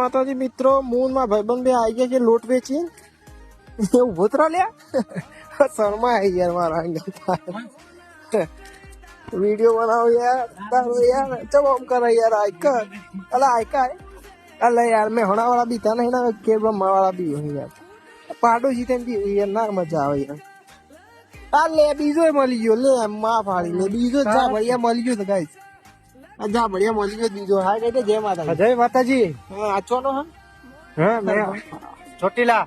માતાજી મિત્રો, મૂન માં ભાઈબંધ બે આવી ગયા છે લોટ વેચી. ઉભો તો લ્યા શર્મા આવી યાર મારા વિડીયો બનાવો યાર. તારો યાર ચમ આમ કરે યાર. આયકા અલા આયકા અલા યાર મેં હોણા વાળા બીતા નહીં ને કે બ્રહ્મા વાળા બી હોય યાર. પાડોશી તેમ બી યાર ના મજા આવે યાર. આ લે બીજો મળી ગયો. લે માં ફાડી લે બીજો જા ભૈયા મળી ગયો તો ગાઈસ. જા ભૈયા મળી ગયો બીજો. હા કઈ જય માતાજી. જય માતાજી. હા આચવાનો હા હા મેં ચોટીલા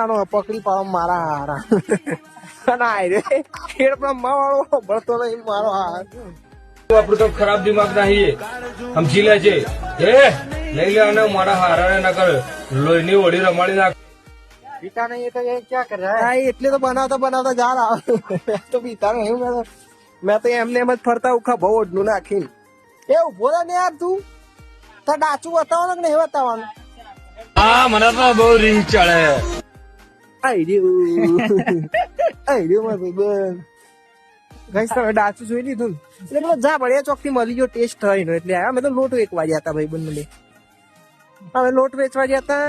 નો પકડી પાડો મારા હારા. ના રે ખેડ બ્રહ્મા વાળો ભળતો નહીં મારો હાર. આપણું તો ખરાબ દિમાગ નહીં સમજી લે છે એ લઈ લે અને મારા હારા ના કર લોહીની ઓળી રમાડી નાખ. પીતા નહીં તો એ ક્યાં કરે એટલે તો બનાવતા જા રहा તો પીતા નહીં. મેં તો એમને એમ જ ફરતા ઉખા બહુ ઓઢનું નાખીને. એ ઉભો રહે ને યાર તું. તાર ડાચું બતાવવાનું કે નહીં બતાવવાનું? હા મને તો બહુ રીંગ ચડે. આઈ રહ્યો મારો ભાઈબંધ. ગાઈસ તમે ડાચું જોઈ લીધું ને એટલે પેલો જા બળિયા ચોક થી મળી ગયો ટેસ્ટ થઈને એટલે અમે તો લોટ વેચવા ગયા હતા ભાઈબંધ મને. અમે લોટ વેચવા ગયા હતા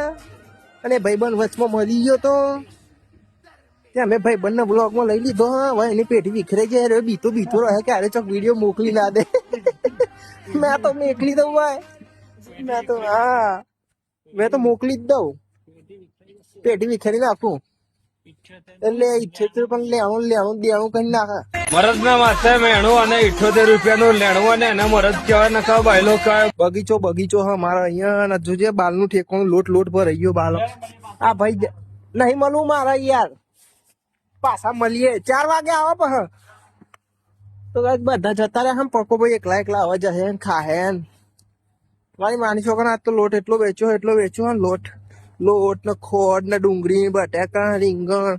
અને ભાઈબંધ વચમાં મળી ગયો તો ત્યાં અમે ભાઈબંધ ના બ્લોગ માં લઈ લીધો. હવે એની પેટી વિખરે જાય બીતો રહે ક્યારે ચોક વિડીયો મોકલી ના દે. મેં તો મોકલી દઉં ભાઈ. મેં તો મોકલી જ દઉં. પેટી વિખરી નાખું એટલે 78 પણ લેણું દેણું કઈ નાખે. મરદ ના માથે મેણું અને 78 રૂપિયાનું લેણું અને એને મરદ કહેવાય ને કહો બાયલો કહેવાય. બગીચો હા મારા અહીંયા જોજે બાલ નું ઠેકોણું લોટ પર રહી ગયો બાલ. આ ભાઈ નહીં મળવું મારા યાર. પાછા મળીએ 4 વાગે આવો પછી તો બધા જતા રહ્યા. હમ પકો ભાઈ એકલા આવવા જશે ખાહે. મારી માની છોકરા આજ તો લોટ એટલો વેચ્યો લોટ ને ખોડ ને ડુંગળી બટાકા રીંગણ